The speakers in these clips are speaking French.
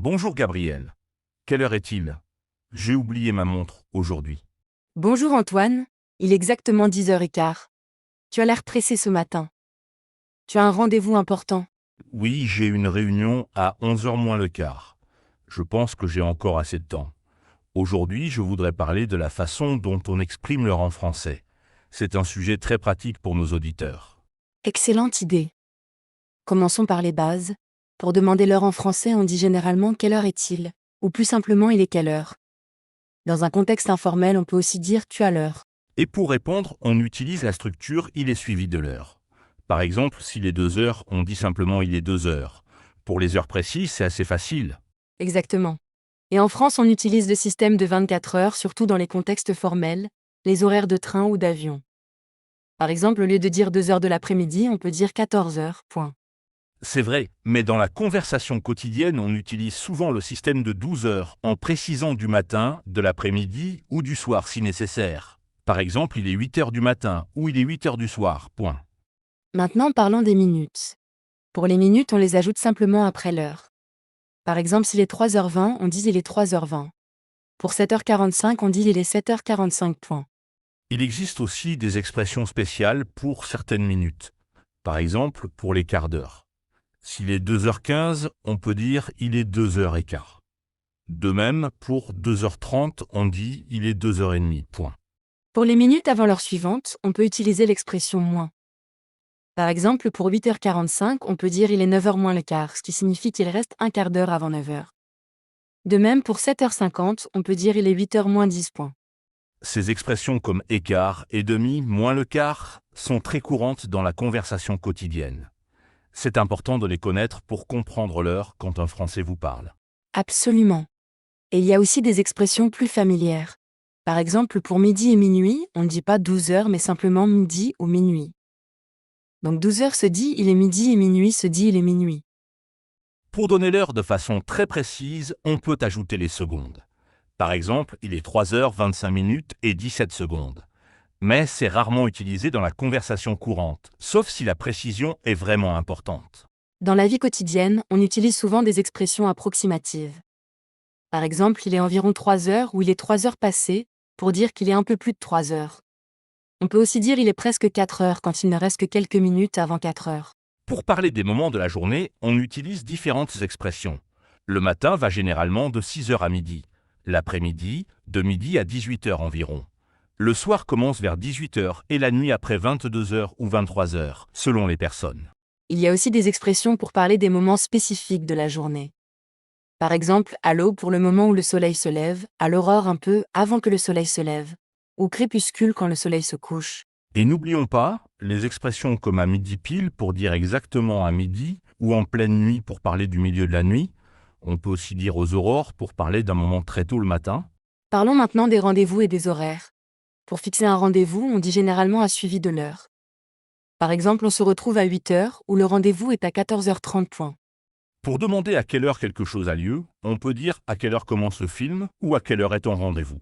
Bonjour Gabriel. Quelle heure est-il? J'ai oublié ma montre aujourd'hui. Bonjour Antoine, il est exactement 10h15. Tu as l'air pressé ce matin. Tu as un rendez-vous important. Oui, j'ai une réunion à 11 heures moins le quart. Je pense que j'ai encore assez de temps. Aujourd'hui, je voudrais parler de la façon dont on exprime l'heure en français. C'est un sujet très pratique pour nos auditeurs. Excellente idée. Commençons par les bases. Pour demander l'heure en français, on dit généralement quelle heure est-il, ou plus simplement il est quelle heure. Dans un contexte informel, on peut aussi dire tu as l'heure. Et pour répondre, on utilise la structure il est suivi de l'heure. Par exemple, s'il est 2 heures, on dit simplement il est 2 heures. Pour les heures précises, c'est assez facile. Exactement. Et en France, on utilise le système de 24 heures, surtout dans les contextes formels, les horaires de train ou d'avion. Par exemple, au lieu de dire 2 heures de l'après-midi, on peut dire 14 heures, point. C'est vrai, mais dans la conversation quotidienne, on utilise souvent le système de 12 heures en précisant du matin, de l'après-midi ou du soir si nécessaire. Par exemple, il est 8 heures du matin ou il est 8 heures du soir, point. Maintenant, parlons des minutes. Pour les minutes, on les ajoute simplement après l'heure. Par exemple, s'il est 3h20, on dit il est 3h20. Pour 7h45, on dit il est 7h45. Point. Il existe aussi des expressions spéciales pour certaines minutes. Par exemple, pour les quarts d'heure. S'il est 2h15, on peut dire il est 2h15. De même, pour 2h30, on dit il est 2h30, point. Pour les minutes avant l'heure suivante, on peut utiliser l'expression moins. Par exemple, pour 8h45, on peut dire il est 9h moins le quart, ce qui signifie qu'il reste un quart d'heure avant 9h. De même, pour 7h50, on peut dire il est 8h moins 10. Point. Ces expressions comme écart et demi, moins le quart, sont très courantes dans la conversation quotidienne. C'est important de les connaître pour comprendre l'heure quand un Français vous parle. Absolument. Et il y a aussi des expressions plus familières. Par exemple, pour midi et minuit, on ne dit pas 12h, mais simplement midi ou minuit. Donc 12h se dit il est midi et minuit se dit il est minuit. Pour donner l'heure de façon très précise, on peut ajouter les secondes. Par exemple, il est 3h25 et 17 secondes. Mais c'est rarement utilisé dans la conversation courante, sauf si la précision est vraiment importante. Dans la vie quotidienne, on utilise souvent des expressions approximatives. Par exemple, il est environ 3 heures ou il est 3 heures passées, pour dire qu'il est un peu plus de 3 heures. On peut aussi dire il est presque 4 heures quand il ne reste que quelques minutes avant 4 heures. Pour parler des moments de la journée, on utilise différentes expressions. Le matin va généralement de 6 heures à midi. L'après-midi, de midi à 18 heures environ. Le soir commence vers 18 heures et la nuit après 22 heures ou 23 heures, selon les personnes. Il y a aussi des expressions pour parler des moments spécifiques de la journée. Par exemple, à l'aube pour le moment où le soleil se lève, à l'aurore un peu avant que le soleil se lève, ou crépuscule quand le soleil se couche. Et n'oublions pas les expressions comme à midi pile pour dire exactement à midi ou en pleine nuit pour parler du milieu de la nuit. On peut aussi dire aux aurores pour parler d'un moment très tôt le matin. Parlons maintenant des rendez-vous et des horaires. Pour fixer un rendez-vous, on dit généralement à suivi de l'heure. Par exemple, on se retrouve à 8h où le rendez-vous est à 14h30. Point. Pour demander à quelle heure quelque chose a lieu, on peut dire à quelle heure commence le film ou à quelle heure est ton rendez-vous.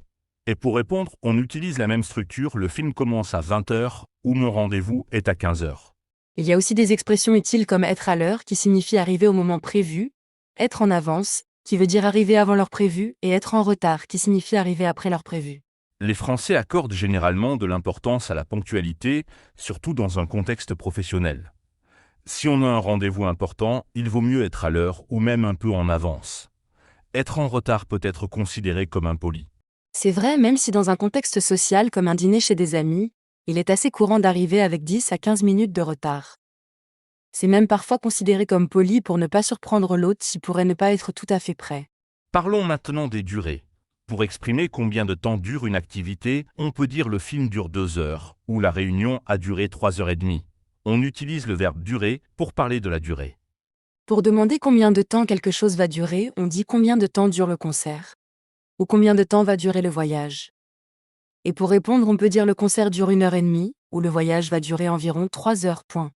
Et pour répondre, on utilise la même structure, le film commence à 20 heures ou mon rendez-vous est à 15 heures. Il y a aussi des expressions utiles comme être à l'heure qui signifie arriver au moment prévu, être en avance qui veut dire arriver avant l'heure prévue et être en retard qui signifie arriver après l'heure prévue. Les Français accordent généralement de l'importance à la ponctualité, surtout dans un contexte professionnel. Si on a un rendez-vous important, il vaut mieux être à l'heure ou même un peu en avance. Être en retard peut être considéré comme impoli. C'est vrai même si dans un contexte social comme un dîner chez des amis, il est assez courant d'arriver avec 10 à 15 minutes de retard. C'est même parfois considéré comme poli pour ne pas surprendre l'autre s'il pourrait ne pas être tout à fait prêt. Parlons maintenant des durées. Pour exprimer combien de temps dure une activité, on peut dire le film dure 2 heures ou la réunion a duré 3 heures et demie. On utilise le verbe durer pour parler de la durée. Pour demander combien de temps quelque chose va durer, on dit combien de temps dure le concert. Ou combien de temps va durer le voyage. Et pour répondre, on peut dire le concert dure 1h30, ou le voyage va durer environ 3 heures. Point.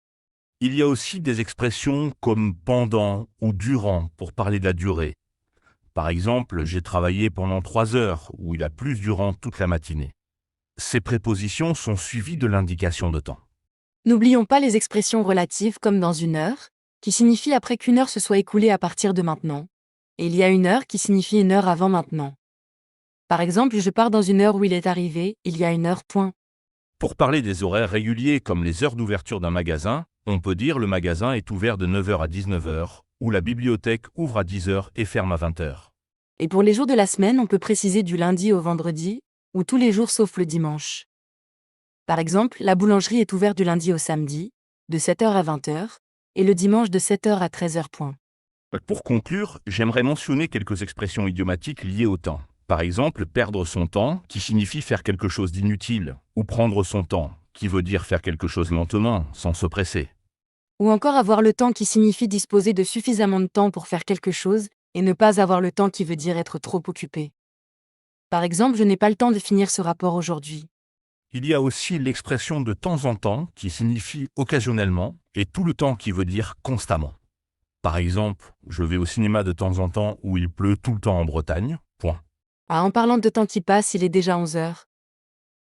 Il y a aussi des expressions comme pendant ou durant pour parler de la durée. Par exemple, j'ai travaillé pendant 3 heures ou il a plu durant toute la matinée. Ces prépositions sont suivies de l'indication de temps. N'oublions pas les expressions relatives comme dans une heure, qui signifie après qu'une heure se soit écoulée à partir de maintenant. Et il y a une heure qui signifie une heure avant maintenant. Par exemple, je pars dans une heure où il est arrivé, il y a une heure point. Pour parler des horaires réguliers comme les heures d'ouverture d'un magasin, on peut dire le magasin est ouvert de 9 heures à 19 heures, ou la bibliothèque ouvre à 10 heures et ferme à 20 heures. Et pour les jours de la semaine, on peut préciser du lundi au vendredi, ou tous les jours sauf le dimanche. Par exemple, la boulangerie est ouverte du lundi au samedi, de 7 heures à 20 heures, et le dimanche de 7 heures à 13 heures point. Pour conclure, j'aimerais mentionner quelques expressions idiomatiques liées au temps. Par exemple, perdre son temps, qui signifie faire quelque chose d'inutile, ou prendre son temps, qui veut dire faire quelque chose lentement, sans se presser. Ou encore avoir le temps qui signifie disposer de suffisamment de temps pour faire quelque chose, et ne pas avoir le temps qui veut dire être trop occupé. Par exemple, je n'ai pas le temps de finir ce rapport aujourd'hui. Il y a aussi l'expression de temps en temps, qui signifie occasionnellement, et tout le temps qui veut dire constamment. Par exemple, je vais au cinéma de temps en temps où il pleut tout le temps en Bretagne, point. Ah, en parlant de temps qui passe, il est déjà 11 heures.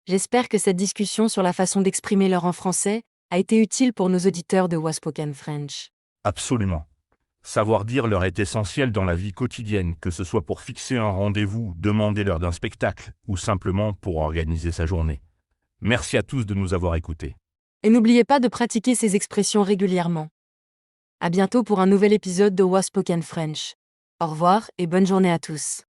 J'espère que cette discussion sur la façon d'exprimer l'heure en français a été utile pour nos auditeurs de Waspoken French. Absolument. Savoir dire l'heure est essentiel dans la vie quotidienne, que ce soit pour fixer un rendez-vous, demander l'heure d'un spectacle, ou simplement pour organiser sa journée. Merci à tous de nous avoir écoutés. Et n'oubliez pas de pratiquer ces expressions régulièrement. À bientôt pour un nouvel épisode de Waspoken French. Au revoir et bonne journée à tous.